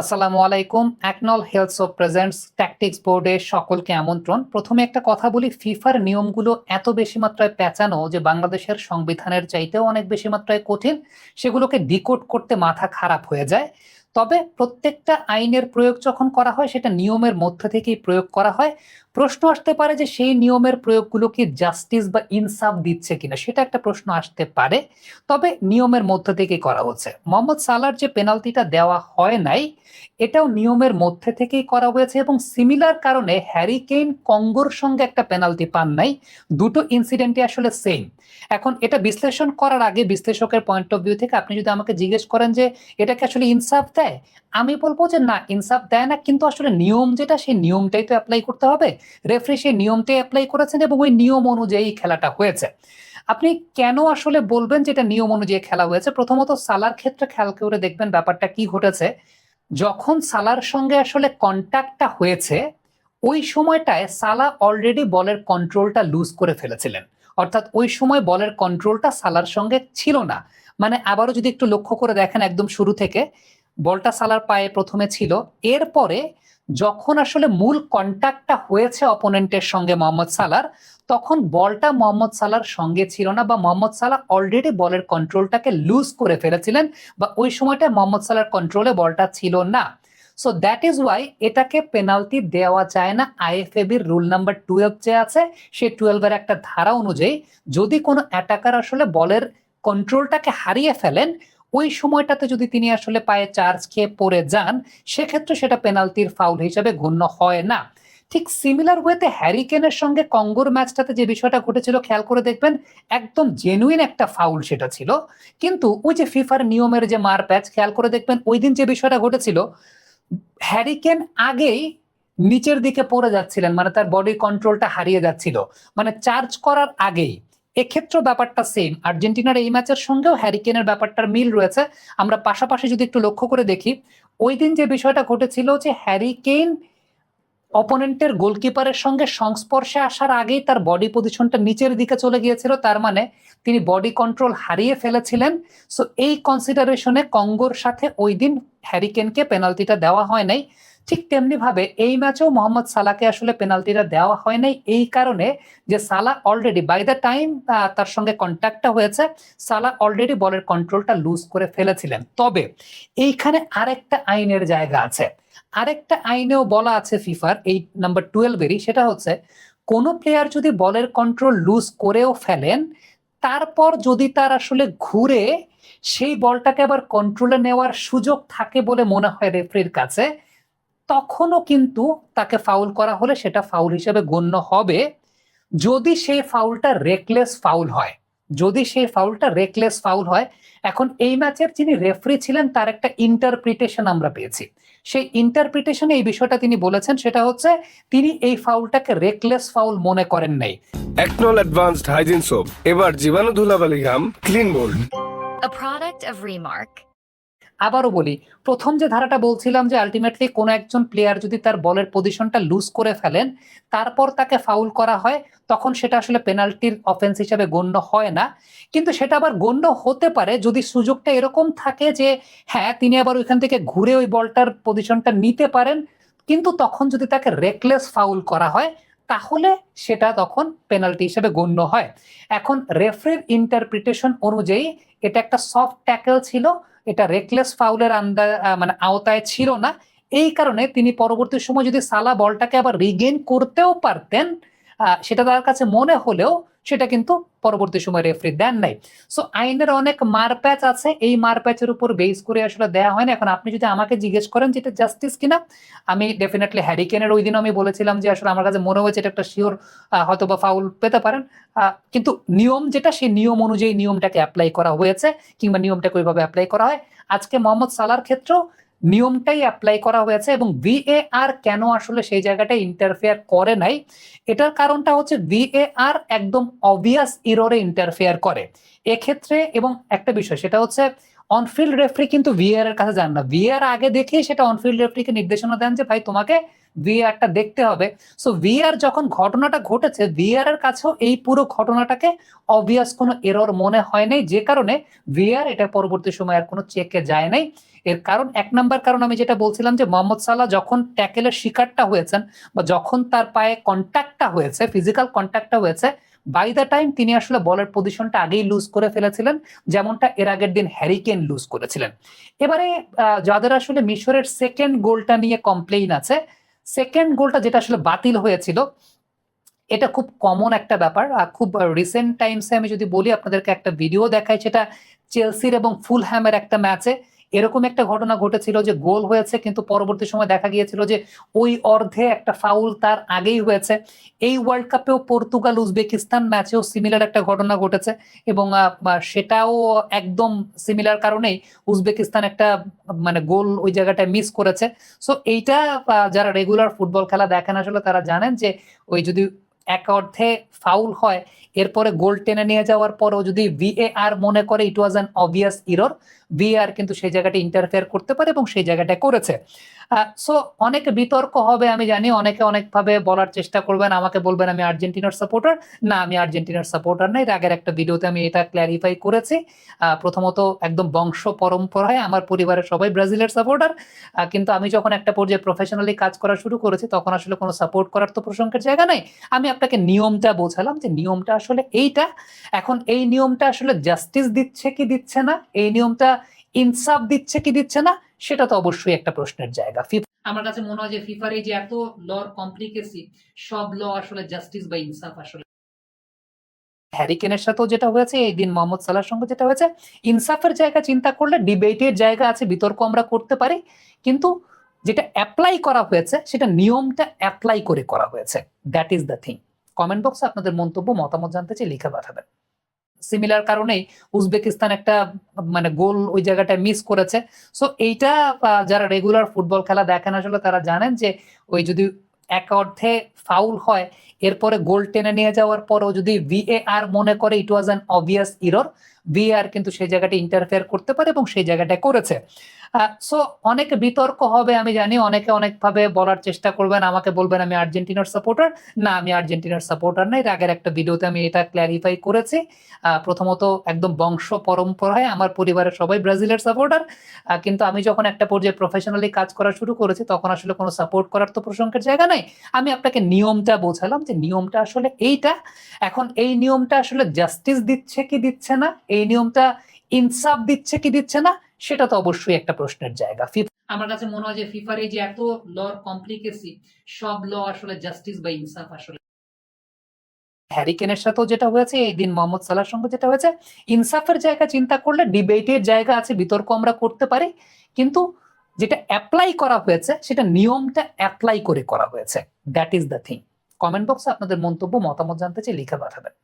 আসসালামু আলাইকুম। একনল health of presents tactics বোর্ডে সকলকে আমন্ত্রণ। প্রথমে একটা কথা বলি, ফিফার নিয়মগুলো এত বেশি মাত্রায় পেঁচানো যে বাংলাদেশের সংবিধানের চাইতেও অনেক বেশি মাত্রায় কঠিন। সেগুলোকে ডিকোড করতে মাথা খারাপ হয়ে যায়। তবে প্রত্যেকটা আইনের প্রয়োগ যখন করা হয় সেটা নিয়মের মধ্যে থেকেই প্রয়োগ করা হয়। প্রশ্ন আসতে পারে যে সেই নিয়মের প্রয়োগগুলো কি জাস্টিস বা ইনসাফ দিচ্ছে কিনা, সেটা একটা প্রশ্ন আসতে পারে। তবে নিয়মের মধ্যে থেকেই করা হচ্ছে। মোহাম্মদ সালার যে পেনাল্টিটা দেওয়া হয় নাই, এটাও নিয়মের মধ্যে থেকেই করা হয়েছে এবং সিমিলার কারণে হ্যারি কেইন কঙ্গোর সঙ্গে একটা পেনাল্টি পান নাই। দুটো ইনসিডেন্টই আসলে সেম। এখন এটা বিশ্লেষণ করার আগে বিশ্লেষকের পয়েন্ট অফ ভিউ থেকে আপনি যদি আমাকে জিজ্ঞেস করেন যে এটা কি আসলে ইনসাফ দেয়, আমি বলবো যে না, ইনসাফ দেয় না, কিন্তু আসলে নিয়ম যেটা সেই নিয়মটাই তো অ্যাপ্লাই করতে হবে। রেফারি সেই নিয়মটাই অ্যাপ্লাই করেছেন এবং ওই নিয়ম অনুযায়ী খেলাটা হয়েছে। আপনি কেন আসলে বলবেন যে এটা নিয়ম অনুযায়ী খেলা হয়েছে? প্রথমত সালার ক্ষেত্রে খেয়াল করে দেখবেন ব্যাপারটা কি ঘটেছে। যখন সালার সঙ্গে আসলে কন্ট্যাক্টটা হয়েছে, ওই সময়টায় সালা অলরেডি বলের কন্ট্রোলটা লুজ করে ফেলেছিলেন। অর্থাৎ ওই সময় বলের কন্ট্রোলটা সালার সঙ্গে ছিল না। মানে আবারও যদি একটু লক্ষ্য করে দেখেন, একদম শুরু থেকে বলটা সালার পায়ে প্রথমে ছিল। এরপরে যখন আসলে মূল কন্ট্যাক্টটা হয়েছে অপোনেন্টের সঙ্গে মোহাম্মদ সালার, তখন বলটা মোহাম্মদ সালার সঙ্গে ছিল না, বা মোহাম্মদ সালাহ অলরেডি বলের কন্ট্রোলটাকে লুজ করে ফেলেছিলেন, বা ওই সময়টা মোহাম্মদ সালার কন্ট্রোলে বলটা ছিল না। সো দ্যাট ইজ ওয়াই এটাকে পেনাল্টি দেওয়া যায় না। আইএফএবির রুল নাম্বার 12 যে আছে, সেই 12 এর একটা ধারা অনুযায়ী যদি কোনো অ্যাটাকার আসলে বলের কন্ট্রোলটাকে হারিয়ে ফেলেন, ওই সময়টাতে যদি তিনি আসলে পায়ে চার্জ খেয়ে পড়ে যান, সেক্ষেত্রে সেটা পেনাল্টির ফাউল হিসেবে গণ্য হয় না। ঠিক সিমিলার ওয়েতে হ্যারিকেনের সঙ্গে কঙ্গোর ম্যাচটাতে যে বিষয়টা ঘটেছিল, খেয়াল করে দেখবেন একদম জেনুইন একটা ফাউল সেটা ছিল। কিন্তু ওই যে ফিফার নিয়মের যে মার প্যাচ, খেয়াল করে দেখবেন ওই দিন যে বিষয়টা ঘটেছিল, হ্যারিকেন আগেই নিচের দিকে পড়ে যাচ্ছিলেন, মানে তার বডি কন্ট্রোলটা হারিয়ে যাচ্ছিল, মানে চার্জ করার আগেই। এক্ষেত্রে ব্যাপারটা সেম। আর্জেন্টিনার এই ম্যাচের সঙ্গেও হ্যারিকেনের ব্যাপারটার মিল রয়েছে। আমরা পাশাপাশি যদি একটু লক্ষ্য করে দেখি, ওই দিন যে বিষয়টা ঘটেছিল যে হ্যারিকেন অপোনেন্টের গোলকিপারের সঙ্গে সংস্পর্শে আসার আগেই তার বডি পজিশনটা নিচের দিকে চলে গিয়েছিল, তার মানে তিনি বডি কন্ট্রোল হারিয়ে ফেলেছিলেন। সো এই কনসিডারেশনে কঙ্গোর সাথে ওই দিন হ্যারিকেনকে পেনাল্টিটা দেওয়া হয় নাই। ঠিক তেমনি ভাবে এই ম্যাচেও মোহাম্মদ সালাকে আসলে পেনাল্টিটা দেওয়া হয় নাই, এই কারণে যে সালা অলরেডি বাই দ্য টাইম তার সঙ্গে কন্ট্যাক্টটা হয়েছে, সালা অলরেডি বলের কন্ট্রোলটা লুজ করে ফেলেছিলেন। তবে এইখানে আরেকটা আইনের জায়গা আছে। আরেকটা আইনেও বলা আছে ফিফার এই নাম্বার 12-এরই, সেটা হচ্ছে কোনো প্লেয়ার যদি বলের কন্ট্রোল লুজ করেও ফেলেন, তারপর যদি তার আসলে ঘুরে সেই বলটাকে আবার কন্ট্রোলে নেওয়ার সুযোগ থাকে বলে মনে হয় রেফারির কাছে, তখনও কিন্তু তাকে ফাউল করা হলে সেটা ফাউল হিসেবে গণ্য হবে, যদি সেই ফাউলটা রেকলেস ফাউল হয়। যদি সেই ফাউলটা রেকলেস ফাউল হয়। এখন এই ম্যাচের যিনি রেফারি ছিলেন তার একটা ইন্টারপ্রিটেশন আমরা পেয়েছি। সেই ইন্টারপ্রিটেশনে এই বিষয়টা তিনি বলেছেন, সেটা হচ্ছে তিনি এই ফাউলটাকে রেকলেস ফাউল মনে করেন নাই। একনল অ্যাডভান্সড হাইজিন সোপ এবার জীবাণু ধুলাবালি ঘাম clean bold. A product of Remark. আবারও বলি, প্রথম যে ধারাটা বলছিলাম যে আলটিমেটলি কোনো একজন প্লেয়ার যদি তার বলের পজিশনটা লুজ করে ফেলেন, তারপর তাকে ফাউল করা হয়, তখন সেটা আসলে পেনাল্টির অফেন্স হিসেবে গণ্য হয় না। কিন্তু সেটা আবার গণ্য হতে পারে যদি সুযোগটা এরকম থাকে যে হ্যাঁ, তিনি আবার ওইখান থেকে ঘুরে ওই বলটার পজিশনটা নিতে পারেন, কিন্তু তখন যদি তাকে রেকলেস ফাউল করা হয়, তাহলে সেটা তখন পেনাল্টি হিসেবে গণ্য হয়। এখন রেফারির ইন্টারপ্রিটেশন অনুযায়ী এটা একটা সফট ট্যাকল ছিল, এটা রেকলেস ফাউলের মানে আওতায় ছিল না। এই কারণে তিনি পরবর্তী সময় যদি সালা বলটাকে আবার রিগেইন করতেও পারতেন, সেটা তার কাছে মনে হলেও সেটা কিন্তু পরবর্তী সময় রেফারি দেন নাই। সো আইনের অনেক মারপ্যাচ আছে, এই মারপ্যাচের উপর বেস করে আসলে দেয়া হয় না। এখন আপনি যদি আমাকে জিজ্ঞেস করেন যেটা জাস্টিস কিনা, আমি ডেফিনেটলি হ্যারিকেনের ওই দিন আমি বলেছিলাম যে আসলে আমার কাছে মনে হয়েছে এটা একটা শিওর হয়তো বা ফাউল পেতে পারেন, কিন্তু নিয়ম যেটা, সেই নিয়ম অনুযায়ী নিয়মটাকে অ্যাপ্লাই করা হয়েছে, কিংবা নিয়মটাকে ওইভাবে অ্যাপ্লাই করা হয়। আজকে মোহাম্মদ সালার ক্ষেত্রেও নিয়মটাই অ্যাপ্লাই করা হয়েছে এবং ভিএআর কেন আসলে সেই জায়গাটায় ইন্টারফেয়ার করে নাই, এটার কারণটা হচ্ছে ভিএআর একদম অবভিয়াস ইররে ইন্টারফেয়ার করে এক্ষেত্রে। এবং একটা বিষয় সেটা হচ্ছে অনফিল্ড রেফারি কিন্তু ভিএআর এর কাছে যান না, ভিএআর আগে দেখে সেটা অনফিল্ড রেফারিকে নির্দেশনা দেন যে ভাই তোমাকে ভিএআরটা দেখতে হবে। সো ভিএআর যখন ঘটনাটা ঘটেছে, ভিএআর এর কাছেও এই পুরো ঘটনাটাকে অবভিয়াস কোনো এরর মনে হয় নাই, যে কারণে ভিএআর এটা পরবর্তী সময় আর কোনো চেকে যায় নাই। এর কারণ, এক নাম্বার কারণ আমি যেটা বলছিলাম যে মোহাম্মদ সালাহ যখন ট্যাকেলের শিকারটা হয়েছেন বা যখন তার পায়ে কন্ট্যাক্টটা হয়েছে, ফিজিক্যাল কন্ট্যাক্টটা হয়েছে, বাই দ্য টাইম তিনি আসলে বলের পজিশনটা আগেই লুজ করে ফেলেছিলেন, যেমনটা এর আগের দিন হ্যারি কেন লুজ করেছিলেন। এবারে যাদের আসলে মিশরের সেকেন্ড গোলটা নিয়ে কমপ্লেইন আছে, সেকেন্ড গোলটা যেটা আসলে বাতিল হয়েছিল, এটা খুব কমন একটা ব্যাপার। খুব রিসেন্ট টাইমসে আমি যদি বলি আপনাদেরকে, একটা ভিডিও দেখাই, সেটা চেলসির এবং ফুলহ্যামের একটা ম্যাচে এরকম একটা ঘটনা ঘটেছিল যে গোল হয়েছে, কিন্তু পরবর্তী সময় দেখা গিয়েছিল যে ওই অর্ধে একটা ফাউল তার আগেই হয়েছে। এই ওয়ার্ল্ড কাপেও পর্তুগাল উজবেকিস্তান ম্যাচেও সিমিলার একটা ঘটনা ঘটেছে, এবং সেটাও একদম সিমিলার কারণেই উজবেকিস্তান একটা মানে গোল ওই জায়গাটায় মিস করেছে। সো এইটা যারা রেগুলার ফুটবল খেলা দেখেন আসলে তারা জানেন যে ওই যদি এক অর্থে ফাউল হয়, এরপরে গোল টেনে নিয়ে যাওয়ার পরেও যদি ভিএআর মনে করে it was an obvious error, VAR কিন্তু সেই জায়গাটা ইন্টারফেয়ার করতে পারে এবং সেই জায়গাটা করেছে। সো অনেক বিতর্ক হবে আমি জানি, অনেকে অনেকভাবে বলার চেষ্টা করবেন, আমাকে বলবেন আমি আর্জেন্টিনার সাপোর্টার। না, আমি আর্জেন্টিনার সাপোর্টার নাই। এর আগের একটা ভিডিওতে আমি এটা ক্ল্যারিফাই করেছি। প্রথমত একদম বংশ পরম্পরায় আমার পরিবারের সবাই ব্রাজিলের সাপোর্টার, কিন্তু আমি যখন একটা পর্যায়ে প্রফেশনালি কাজ করা শুরু করেছি তখন আসলে কোনো সাপোর্ট করার তো প্রসঙ্গের জায়গা নাই। আমি আপনাকে নিয়মটা বোঝালাম যে নিয়মটা আসলে এইটা। এখন এই নিয়মটা আসলে জাস্টিস দিচ্ছে কি দিচ্ছে না, এই নিয়মটা ইনসাফ দিচ্ছে কি দিচ্ছে না, সেটা তো অবশ্যই একটা প্রশ্নের জায়গা। আমার কাছে মনে হয় যে ফিফার এই যে এত লর কমপ্লিকেসি, সব ল আসলে জাস্টিস বা ইনসাফ আসলে হ্যারি কেনের সাথেও যেটা হয়েছে, এই দিন মোহাম্মদ সালাহর সঙ্গে যেটা হয়েছে, ইনসাফের জায়গা চিন্তা করলে ডিবেটের জায়গা আছে, বিতর্ক আমরা করতে পারি, কিন্তু যেটা অ্যাপ্লাই করা হয়েছে সেটা নিয়মটা অ্যাপ্লাই করে করা হয়েছে। That is the thing. Comment বক্সে আপনাদের মন্তব্য মতামত জানতে চাই, লিখে পাঠাবেন। সিমিলার কারণেই উজবেকিস্তান একটা মানে গোল ওই জায়গাটায় মিস করেছে। সো এইটা যারা রেগুলার ফুটবল খেলা দেখেন আসলে তারা জানেন যে ওই যদি এক অর্থে ফাউল হয়, এরপরে গোল টেনে নিয়ে যাওয়ার পরও যদি ভিএআর মনে করে it was an obvious error, VAR কিন্তু সেই জায়গাটা ইন্টারফেয়ার করতে পারে এবং সেই জায়গাটা করেছে। সো অনেক বিতর্ক হবে আমি জানি, অনেকে অনেকভাবে বলার চেষ্টা করবেন, আমাকে বলবেন আমি আর্জেন্টিনার সাপোর্টার। না, আমি আর্জেন্টিনার সাপোর্টার নাই। এর আগের একটা ভিডিওতে আমি এটা ক্ল্যারিফাই করেছি। প্রথমত একদম বংশ পরম্পরায় আমার পরিবারের সবাই ব্রাজিলের সাপোর্টার, কিন্তু আমি যখন একটা পর্যায়ে প্রফেশনালি কাজ করা শুরু করেছি তখন আসলে কোনো সাপোর্ট করার তো প্রসঙ্গের জায়গা নাই। আমি আপনাকে নিয়মটা বোঝালাম যে নিয়মটা আসলে এইটা। এখন এই নিয়মটা আসলে জাস্টিস দিচ্ছে কি দিচ্ছে না, এই নিয়মটা ইনসাফ দিচ্ছে কি দিচ্ছে না, সেটা তো অবশ্যই একটা প্রশ্নের জায়গা। আমার কাছে মনে হয় যে ফিফার এই যে এত লর কমপ্লিকেসি, সব ল আসলে জাস্টিস বা ইনসাফ আসলে হ্যারি কেনের সাথেও যেটা হয়েছে, এই দিন মোহাম্মদ সালাহর সঙ্গে যেটা হয়েছে, ইনসাফের জায়গা চিন্তা করলে ডিবেটের জায়গা আছে, বিতর্ক আমরা করতে পারি, কিন্তু যেটা অ্যাপ্লাই করা হয়েছে সেটা নিয়মটা অ্যাপ্লাই করে করা হয়েছে। That is the thing. Comment বক্সে আপনাদের মন্তব্য মতামত জানতে চাই, লিখে পাঠাবেন।